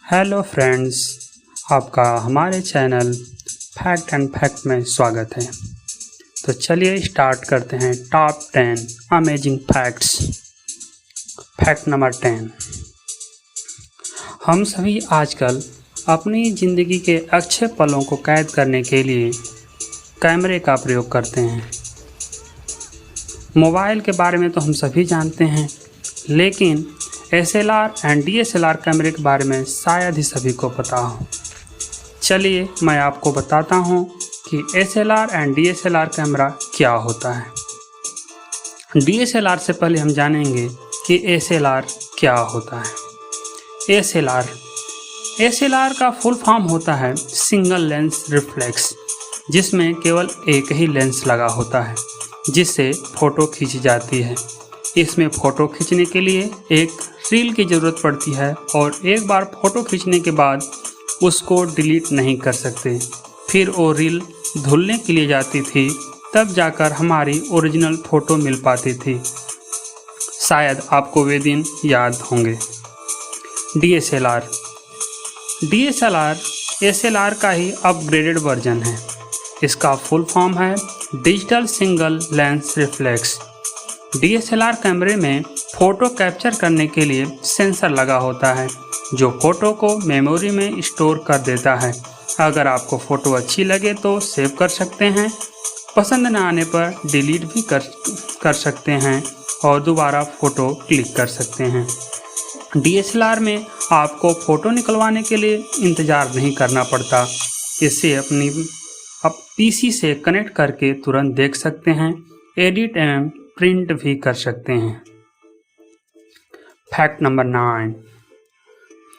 Hello friends, आपका हमारे channel fact and fact में स्वागत है। तो चलिए स्टार्ट करते हैं top 10 amazing facts. Fact number 10। हम सभी आजकल अपनी ज़िंदगी के अच्छे पलों को कैद करने के लिए कैमरे का प्रयोग करते हैं। मोबाइल के बारे में तो हम सभी जानते हैं, लेकिन SLR एंड DSLR कैमरे के बारे में शायद ही सभी को पता हो। चलिए मैं आपको बताता हूँ कि SLR एंड DSLR कैमरा क्या होता है। DSLR से पहले हम जानेंगे कि SLR क्या होता है। SLR का फुल फॉर्म होता है सिंगल लेंस रिफ्लेक्स, जिसमें केवल एक ही लेंस लगा होता है जिससे फ़ोटो खींची जाती है। इसमें फ़ोटो खींचने के लिए एक रील की ज़रूरत पड़ती है और एक बार फ़ोटो खींचने के बाद उसको डिलीट नहीं कर सकते। फिर वो रील धुलने के लिए जाती थी, तब जाकर हमारी ओरिजिनल फ़ोटो मिल पाती थी। शायद आपको वे दिन याद होंगे। DSLR SLR का ही अपग्रेडेड वर्जन है। इसका फुल फॉर्म है digital single lens reflex. DSLR कैमरे में फ़ोटो कैप्चर करने के लिए सेंसर लगा होता है जो फ़ोटो को मेमोरी में स्टोर कर देता है। अगर आपको फ़ोटो अच्छी लगे तो सेव कर सकते हैं, पसंद न आने पर डिलीट भी कर सकते हैं और दोबारा फ़ोटो क्लिक कर सकते हैं। DSLR में आपको फ़ोटो निकलवाने के लिए इंतज़ार नहीं करना पड़ता। इसे अपनी PC से कनेक्ट करके तुरंत देख सकते हैं, एडिट एवं प्रिंट भी कर सकते हैं। Fact number 9।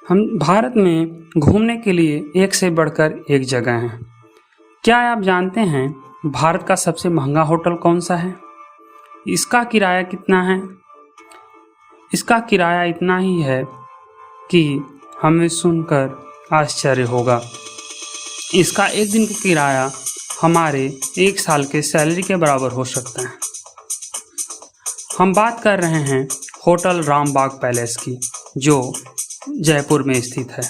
हम भारत में घूमने के लिए एक से बढ़कर एक जगह है। क्या आप जानते हैं भारत का सबसे महंगा होटल कौन सा है? इसका किराया कितना है? इसका किराया इतना ही है कि हमें सुनकर आश्चर्य होगा। इसका एक दिन का किराया हमारे एक साल के सैलरी के बराबर हो सकता है। हम बात कर रहे हैं होटल रामबाग पैलेस की, जो जयपुर में स्थित है।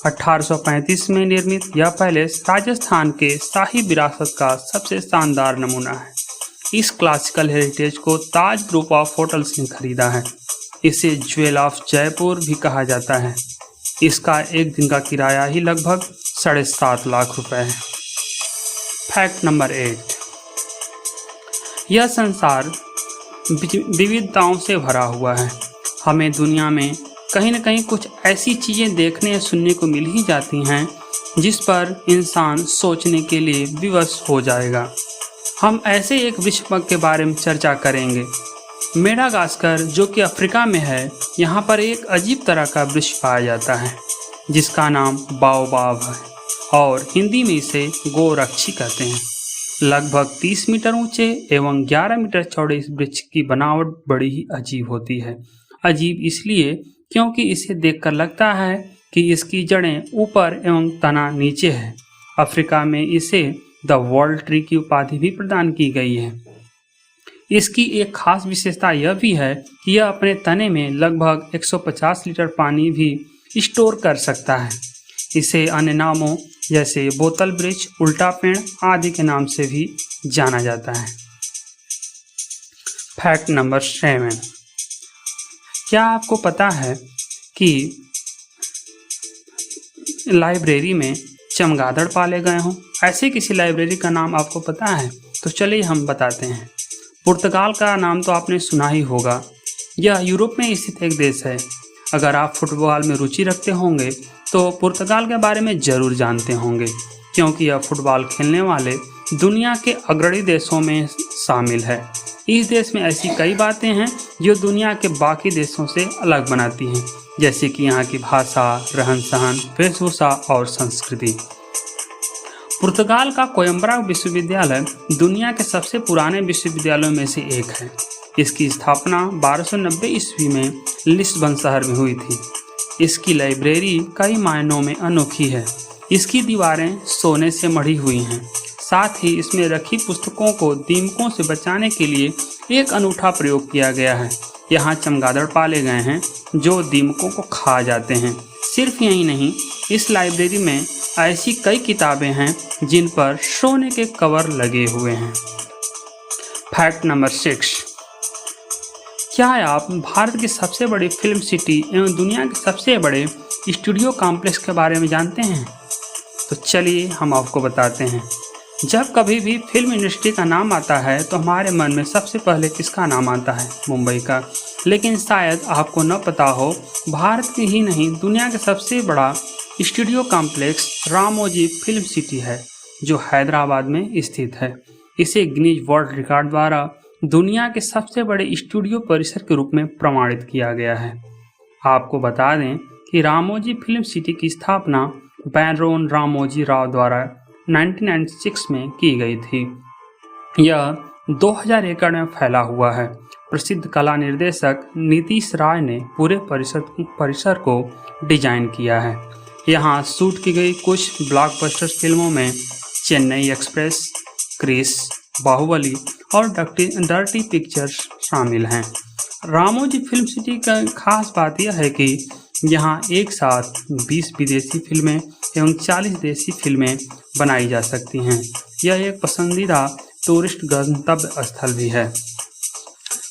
1835 में निर्मित यह पैलेस राजस्थान के शाही विरासत का सबसे शानदार नमूना है। इस क्लासिकल हेरिटेज को ताज ग्रुप ऑफ होटल्स ने खरीदा है। इसे ज्वेल ऑफ जयपुर भी कहा जाता है। इसका एक दिन का किराया ही लगभग 7.5 लाख रुपए है। Fact number 8। यह संसार विविधताओं से भरा हुआ है। हमें दुनिया में कहीं न कहीं कुछ ऐसी चीज़ें देखने या सुनने को मिल ही जाती हैं जिस पर इंसान सोचने के लिए विवश हो जाएगा। हम ऐसे एक वृक्ष के बारे में चर्चा करेंगे। मेडागास्कर, जो कि अफ्रीका में है, यहाँ पर एक अजीब तरह का वृक्ष पाया जाता है जिसका नाम बाओबाब है और हिंदी में इसे गोरक्षी कहते हैं। लगभग 30 मीटर ऊंचे एवं 11 मीटर चौड़े इस वृक्ष की बनावट बड़ी ही अजीब होती है। अजीब इसलिए क्योंकि इसे देखकर लगता है कि इसकी जड़ें ऊपर एवं तना नीचे है। अफ्रीका में इसे द वर्ल्ड ट्री की उपाधि भी प्रदान की गई है। इसकी एक खास विशेषता यह भी है कि यह अपने तने में लगभग 150 लीटर पानी भी स्टोर कर सकता है। इसे अन्य नामों जैसे बोतल वृक्ष, उल्टा पेड़ आदि के नाम से भी जाना जाता है। Fact number 7। क्या आपको पता है कि लाइब्रेरी में चमगादड़ पाले गए हों? ऐसे किसी लाइब्रेरी का नाम आपको पता है? तो चलिए हम बताते हैं। पुर्तगाल का नाम तो आपने सुना ही होगा। यह यूरोप में स्थित एक देश है। अगर आप फुटबॉल में रुचि रखते होंगे तो पुर्तगाल के बारे में ज़रूर जानते होंगे, क्योंकि यह फुटबॉल खेलने वाले दुनिया के अग्रणी देशों में शामिल है। इस देश में ऐसी कई बातें हैं जो दुनिया के बाकी देशों से अलग बनाती हैं, जैसे कि यहाँ की भाषा, रहन सहन, वेशभूषा और संस्कृति। पुर्तगाल का कोयम्बरा विश्वविद्यालय दुनिया के सबसे पुराने विश्वविद्यालयों में से एक है। इसकी स्थापना 1290 ईस्वी में लिस्बन शहर में हुई थी। इसकी लाइब्रेरी कई मायनों में अनोखी है। इसकी दीवारें सोने से मढ़ी हुई हैं। साथ ही इसमें रखी पुस्तकों को दीमकों से बचाने के लिए एक अनूठा प्रयोग किया गया है। यहाँ चमगादड़ पाले गए हैं जो दीमकों को खा जाते हैं। सिर्फ यही नहीं, इस लाइब्रेरी में ऐसी कई किताबें हैं जिन पर सोने के कवर लगे हुए हैं। फैक्ट नंबर 6, क्या आप भारत की सबसे बड़ी फिल्म सिटी एवं दुनिया के सबसे बड़े स्टूडियो कॉम्प्लेक्स के बारे में जानते हैं? तो चलिए हम आपको बताते हैं। जब कभी भी फिल्म इंडस्ट्री का नाम आता है तो हमारे मन में सबसे पहले किसका नाम आता है? मुंबई का। लेकिन शायद आपको न पता हो, भारत की ही नहीं दुनिया का सबसे बड़ा studio complex Ramoji film city है, जो हैदराबाद में स्थित है। इसे गिनीज वर्ल्ड रिकॉर्ड द्वारा दुनिया के सबसे बड़े स्टूडियो परिसर के रूप में प्रमाणित किया गया है। आपको बता दें कि रामोजी फिल्म सिटी की स्थापना बैरोन रामोजी राव द्वारा 1996 में की गई थी। यह 2000 एकड़ में फैला हुआ है। प्रसिद्ध कला निर्देशक नीतीश राय ने पूरे परिसर को डिजाइन किया है। यहाँ शूट की गई कुछ ब्लॉकबस्टर फिल्मों में चेन्नई एक्सप्रेस, क्रिस, बाहुबली और डर्टी पिक्चर्स शामिल हैं। रामोजी फिल्म सिटी का खास बात यह है कि यहाँ एक साथ 20 विदेशी फिल्में एवं 40 देसी फिल्में बनाई जा सकती हैं। यह एक पसंदीदा टूरिस्ट गंतव्य स्थल भी है।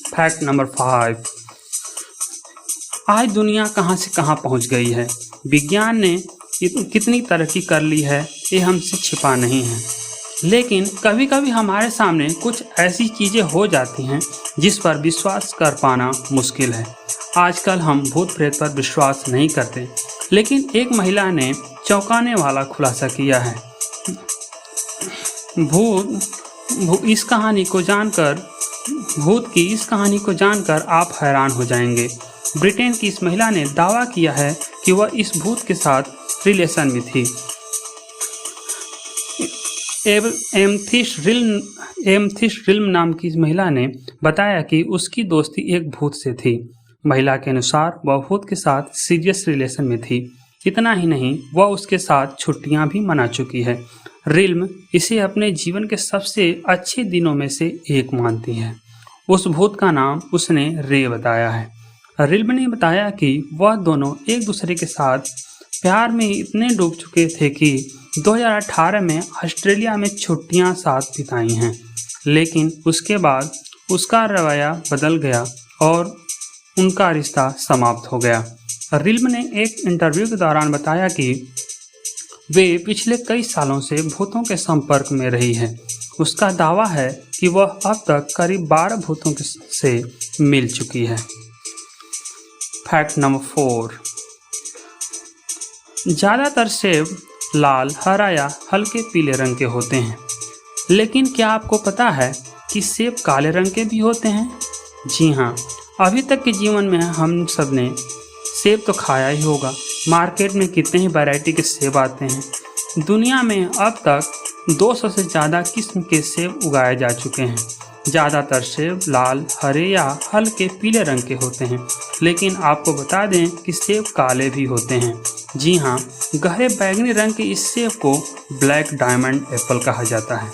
फैक्ट नंबर 5, आज दुनिया कहां से कहां पहुंच गई है। विज्ञान ने कितनी तरक्की कर ली है, ये हमसे छिपा नहीं है। लेकिन कभी कभी हमारे सामने कुछ ऐसी चीज़ें हो जाती हैं जिस पर विश्वास कर पाना मुश्किल है। आजकल हम भूत प्रेत पर विश्वास नहीं करते, लेकिन एक महिला ने चौंकाने वाला खुलासा किया है। भूत की इस कहानी को जानकर आप हैरान हो जाएंगे। ब्रिटेन की इस महिला ने दावा किया है कि वह इस भूत के साथ रिलेशन में थी। एमथिस रिल्म नाम की इस महिला ने बताया कि उसकी दोस्ती एक भूत से थी। महिला के अनुसार वह भूत के साथ सीरियस रिलेशन में थी। इतना ही नहीं, वह उसके साथ छुट्टियां भी मना चुकी है। रिल्म इसे अपने जीवन के सबसे अच्छे दिनों में से एक मानती है। उस भूत का नाम उसने रे बताया है। रिल्म ने बताया कि वह दोनों एक दूसरे के साथ प्यार में इतने डूब चुके थे कि 2018 में ऑस्ट्रेलिया में छुट्टियां साथ बिताई हैं। लेकिन उसके बाद उसका रवैया बदल गया और उनका रिश्ता समाप्त हो गया। रिल्म ने एक इंटरव्यू के दौरान बताया कि वे पिछले कई सालों से भूतों के संपर्क में रही है। उसका दावा है कि वह अब तक करीब 12 भूतों से मिल चुकी है। फैक्ट नंबर 4, ज़्यादातर सेब लाल, हरा या हल्के पीले रंग के होते हैं। लेकिन क्या आपको पता है कि सेब काले रंग के भी होते हैं? जी हाँ, अभी तक के जीवन में हम सब ने सेब तो खाया ही होगा। मार्केट में कितने ही वैरायटी के सेब आते हैं। दुनिया में अब तक 200 से ज़्यादा किस्म के सेब उगाए जा चुके हैं। ज़्यादातर सेब लाल, हरे या हल्के पीले रंग के होते हैं, लेकिन आपको बता दें कि सेब काले भी होते हैं। जी हाँ, गहरे बैंगनी रंग के इस सेब को ब्लैक डायमंड एप्पल कहा जाता है।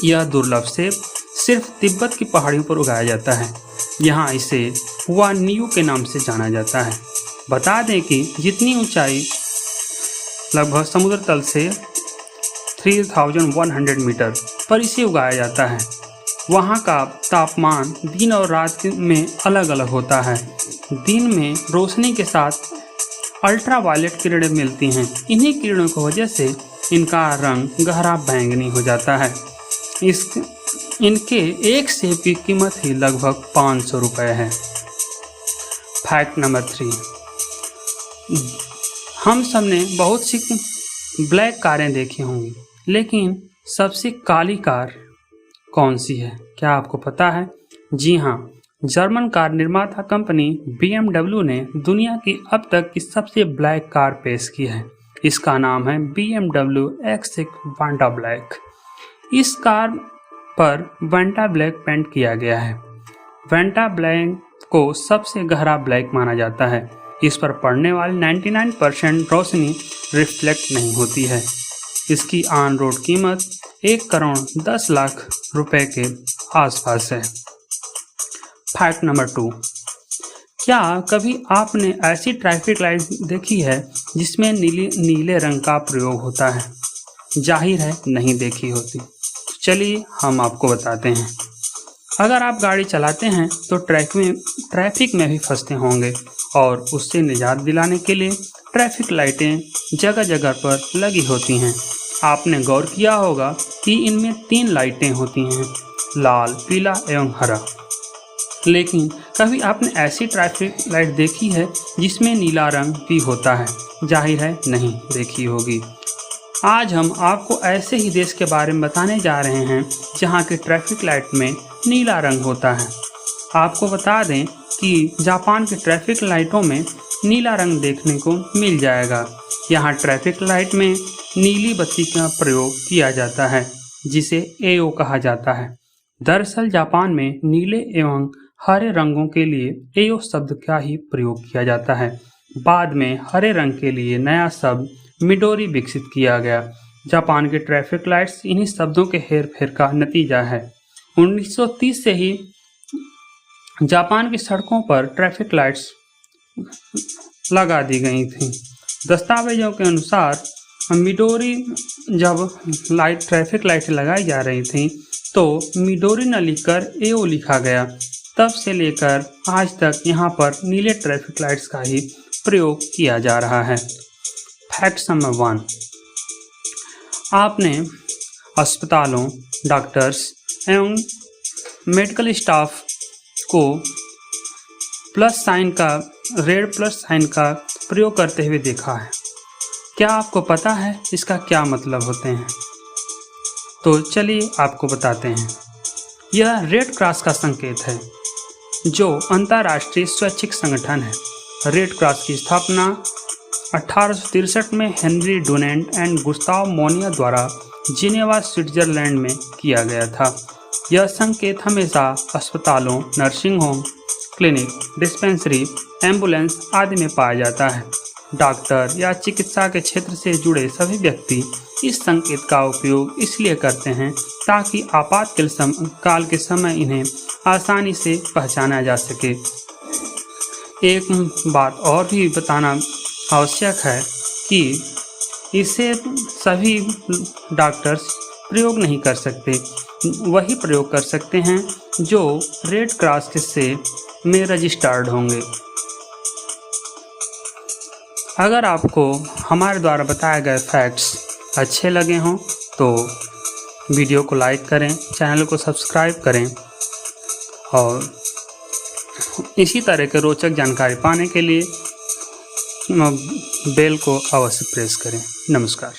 यह दुर्लभ सेब सिर्फ तिब्बत की पहाड़ियों पर उगाया जाता है। यहाँ इसे हुआ न्यू के नाम से जाना जाता है। बता दें कि जितनी ऊंचाई लगभग समुद्र तल से 3100 मीटर पर इसे उगाया जाता है। वहाँ का तापमान दिन और रात में अलग अलग होता है। दिन में रोशनी के साथ अल्ट्रावायलेट किरणें मिलती हैं। इन्हीं किरणों की वजह से इनका रंग गहरा बैंगनी हो जाता है। इनके एक सेब की कीमत ही लगभग 500 रुपये है। फैक्ट नंबर 3, हम सब ने बहुत सी ब्लैक कारें देखी होंगी, लेकिन सबसे काली कार कौन सी है? क्या आपको पता है? जी हाँ, जर्मन कार निर्माता कंपनी BMW ने दुनिया की अब तक की सबसे ब्लैक कार पेश की है। इसका नाम है BMW X6 वांटा ब्लैक। इस कार पर वांटा ब्लैक पेंट किया गया है। वांटा ब्लैक को सबसे गहरा ब्लैक माना जाता है। इस पर पड़ने वाली 99% रोशनी रिफ्लेक्ट नहीं होती है। इसकी ऑन रोड कीमत 1 करोड़ 10 लाख रुपए के आसपास है। फैक्ट नंबर 2, क्या कभी आपने ऐसी ट्रैफिक लाइट देखी है जिसमें नीले रंग का प्रयोग होता है? जाहिर है नहीं देखी होती। तो चलिए हम आपको बताते हैं। अगर आप गाड़ी चलाते हैं तो ट्रैफिक में भी फंसते होंगे और उससे निजात दिलाने के लिए ट्रैफिक लाइटें जगह जगह पर लगी होती हैं। आपने गौर किया होगा कि इनमें 3 लाइटें होती हैं, लाल, पीला एवं हरा। लेकिन कभी आपने ऐसी ट्रैफिक लाइट देखी है जिसमें नीला रंग भी होता है? जाहिर है नहीं देखी होगी। आज हम आपको ऐसे ही देश के बारे में बताने जा रहे हैं जहां की ट्रैफिक लाइट में नीला रंग होता है। आपको बता दें कि जापान की ट्रैफिक लाइटों में नीला रंग देखने को मिल जाएगा। यहाँ ट्रैफिक लाइट में नीली बत्ती का प्रयोग किया जाता है जिसे एओ कहा जाता है। दरअसल जापान में नीले एवं हरे रंगों के लिए एओ शब्द का ही प्रयोग किया जाता है। बाद में हरे रंग के लिए नया शब्द मिडोरी विकसित किया गया। जापान के ट्रैफिक लाइट्स इन्हीं शब्दों के हेरफेर का नतीजा है। 1930 से ही जापान की सड़कों पर ट्रैफिक लाइट्स लगा दी गई थीं। दस्तावेजों के अनुसार मिडोरी जब ट्रैफिक लाइट लगाई जा रही थीं तो मिडोरी न लिखकर एओ लिखा गया। तब से लेकर आज तक यहाँ पर नीले ट्रैफिक लाइट्स का ही प्रयोग किया जा रहा है। फैक्ट नंबर 1, आपने अस्पतालों, डॉक्टर्स एवं मेडिकल स्टाफ को रेड प्लस साइन का प्रयोग करते हुए देखा है। क्या आपको पता है इसका क्या मतलब होते हैं? तो चलिए आपको बताते हैं। यह रेड क्रॉस का संकेत है जो अंतर्राष्ट्रीय स्वैच्छिक संगठन है। रेड क्रॉस की स्थापना 1863 में Henry Dunant and Gustav Moniya द्वारा जिनेवा, स्विट्जरलैंड में किया गया था। यह संकेत हमेशा अस्पतालों, nursing home, clinic, dispensary, ambulance आदि में पाया जाता है। डॉक्टर या चिकित्सा के क्षेत्र से जुड़े सभी व्यक्ति इस संकेत का उपयोग इसलिए करते हैं ताकि आपातकाल के समय इन्हें आसानी से पहचाना जा सके। एक बात और भी बताना आवश्यक है कि इसे सभी डॉक्टर्स प्रयोग नहीं कर सकते, वही प्रयोग कर सकते हैं जो रेड क्रॉस से में रजिस्टर्ड होंगे। अगर आपको हमारे द्वारा बताए गए फैक्ट्स अच्छे लगे हों तो वीडियो को लाइक करें, चैनल को सब्सक्राइब करें और इसी तरह के रोचक जानकारी पाने के लिए बेल को अवश्य प्रेस करें। नमस्कार।